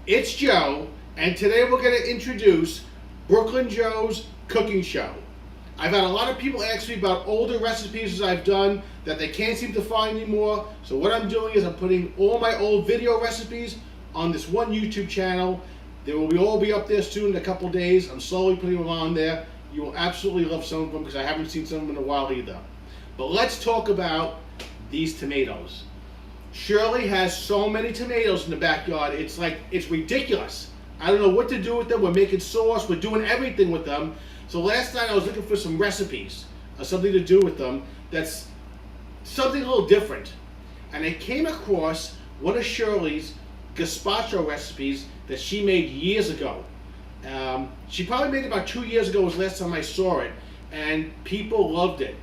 It's Joe, and today we're going to introduce Brooklyn Joe's cooking show. I've had a lot of people ask me about older recipes I've done that they can't seem to find anymore. So what I'm doing is I'm putting all my old video recipes on this one YouTube channel. They will all be up there soon in a couple days. I'm slowly putting them on there. You will absolutely love some of them because I haven't seen some of them in a while either. But let's talk about these tomatoes. Shirley has so many tomatoes in the backyard. It's ridiculous. I don't know what to do with them. We're making sauce. We're doing everything with them. So last night I was looking for some recipes, something to do with them that's something a little different. And I came across one of Shirley's Gazpacho recipes that she made years ago. She probably made it about 2 years ago was the last time I saw it. And people loved it.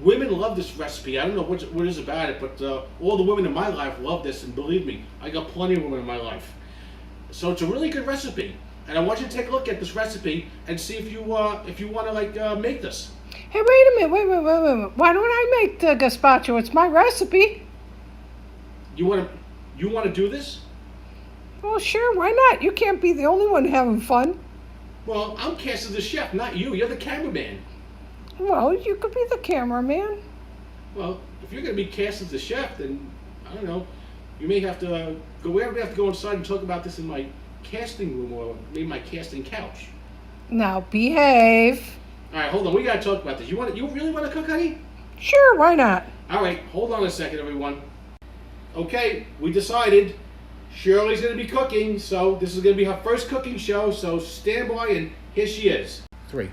Women love this recipe. I don't know what it is about it, but all the women in my life love this. And believe me, I got plenty of women in my life. So it's a really good recipe. And I want you to take a look at this recipe and see if you want to make this. Hey, wait a minute, wait. Why don't I make the gazpacho? It's my recipe. You want to do this? Well, sure, why not? You can't be the only one having fun. Well, I'm cast as the chef, not you. You're the cameraman. Well, you could be the cameraman. Well, if you're going to be cast as the chef, then I don't know. You may have to go. We have to go inside and talk about this in my casting room or maybe my casting couch. Now behave. All right, hold on. We got to talk about this. You really want to cook, honey? Sure, why not? All right, hold on a second, everyone. Okay, we decided Shirley's going to be cooking, so this is going to be her first cooking show, so stand by, and here she is. 3.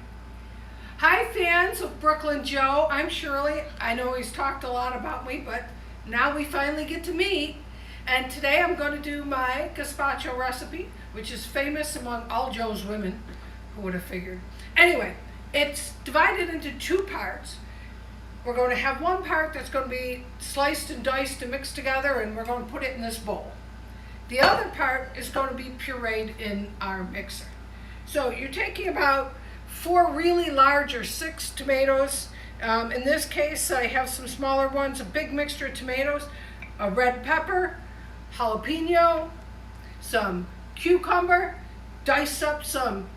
Hi, fans of Brooklyn Joe. I'm Shirley. I know he's talked a lot about me, but now we finally get to meet. And today I'm going to do my gazpacho recipe, which is famous among all Joe's women. Who would have figured? Anyway, it's divided into 2 parts. We're going to have one part that's going to be sliced and diced and mixed together, and we're going to put it in this bowl. The other part is going to be pureed in our mixer. So you're taking about 4 really large or 6 tomatoes. In this case, I have some smaller ones, a big mixture of tomatoes, a red pepper, jalapeno, some cucumber, dice up some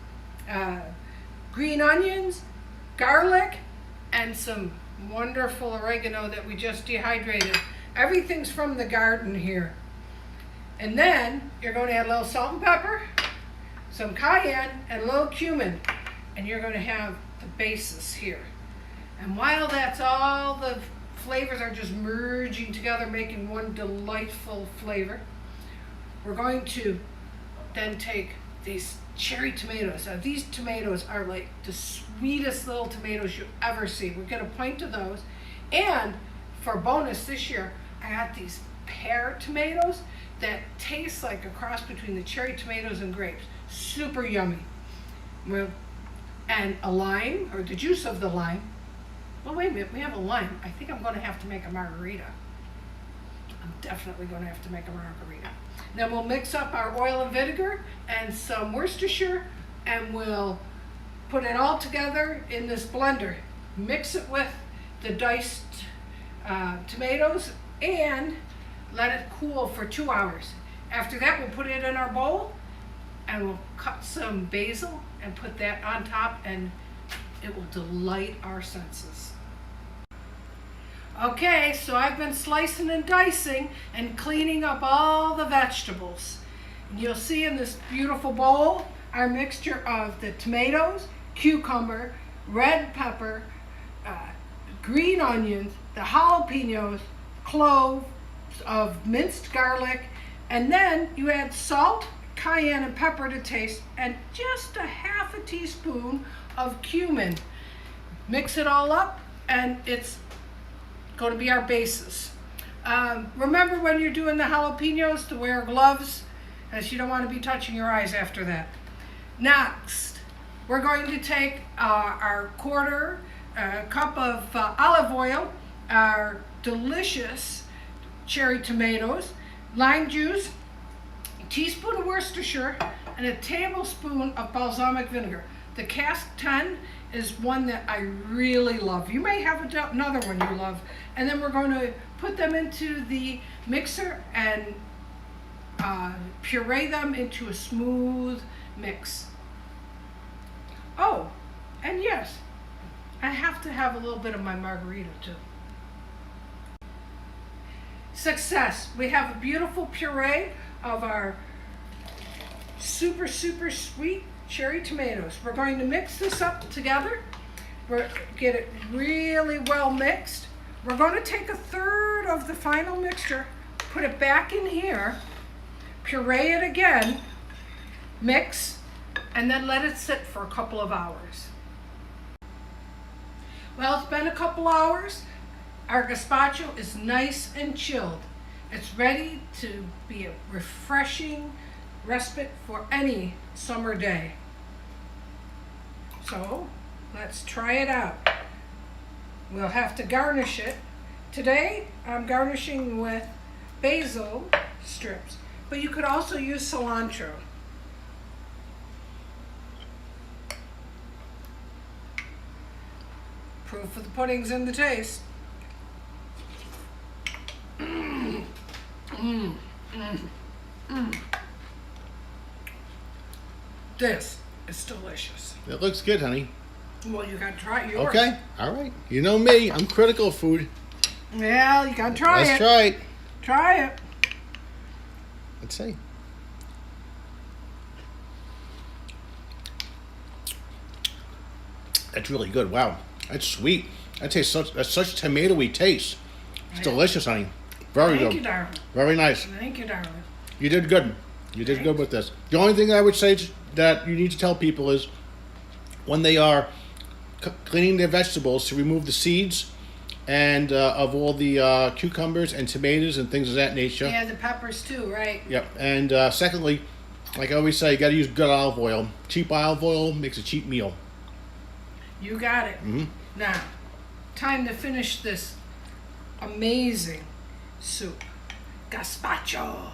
green onions, garlic, and some wonderful oregano that we just dehydrated. Everything's from the garden here. And then you're going to add a little salt and pepper, some cayenne, and a little cumin. And you're going to have the basis here. And while that's all the flavors are just merging together, making one delightful flavor, we're going to then take these cherry tomatoes. Now these tomatoes are like the sweetest little tomatoes you ever see. We'll get a pint of those. And for bonus this year, I got these pear tomatoes that taste like a cross between the cherry tomatoes and grapes. Super yummy. And a lime, or the juice of the lime. Well, wait a minute, we have a lime. I think I'm going to have to make a margarita. I'm definitely going to have to make a margarita. Then we'll mix up our oil and vinegar and some Worcestershire, and we'll put it all together in this blender. Mix it with the diced tomatoes and let it cool for 2 hours. After that, we'll put it in our bowl and we'll cut some basil and put that on top, and it will delight our senses. Okay, so I've been slicing and dicing and cleaning up all the vegetables. And you'll see in this beautiful bowl our mixture of the tomatoes, cucumber, red pepper, green onions, the jalapenos, cloves of minced garlic, and then you add salt, cayenne, and pepper to taste, and just a half a teaspoon of cumin. Mix it all up, and it's going to be our basis. Remember when you're doing the jalapenos to wear gloves, as you don't want to be touching your eyes after that. Next, we're going to take our quarter cup of olive oil, our delicious cherry tomatoes, lime juice, a teaspoon of Worcestershire, and a tablespoon of balsamic vinegar. The cask 10 is one that I really love. You may have another one you love. And then we're going to put them into the mixer and puree them into a smooth mix. Oh, and yes, I have to have a little bit of my margarita too. Success! We have a beautiful puree of our super sweet cherry tomatoes. We're going to mix this up together. Get it really well mixed. We're going to take a third of the final mixture, put it back in here, puree it again, mix, and then let it sit for a couple of hours. Well, it's been a couple hours. Our gazpacho is nice and chilled. It's ready to be a refreshing respite for any summer day. So, let's try it out. We'll have to garnish it. Today, I'm garnishing with basil strips, but you could also use cilantro. Proof of the pudding's in the taste. This is delicious. It looks good, honey. Well, you gotta try yours. Okay, all right. You know me, I'm critical of food. Well, you gotta try it. Let's try it. Try it. Let's see. That's really good. Wow, that's sweet. That tastes such tomatoey taste. It's delicious, honey. Very good. Thank you, darling. Very nice. Thank you, darling. You did good. You did good with this. The only thing I would say that you need to tell people is when they are cleaning their vegetables to remove the seeds and of all the cucumbers and tomatoes and things of that nature. Yeah, the peppers too, right? Yep. And secondly, like I always say, you got to use good olive oil. Cheap olive oil makes a cheap meal. You got it. Mm-hmm. Now, time to finish this amazing soup. Gazpacho.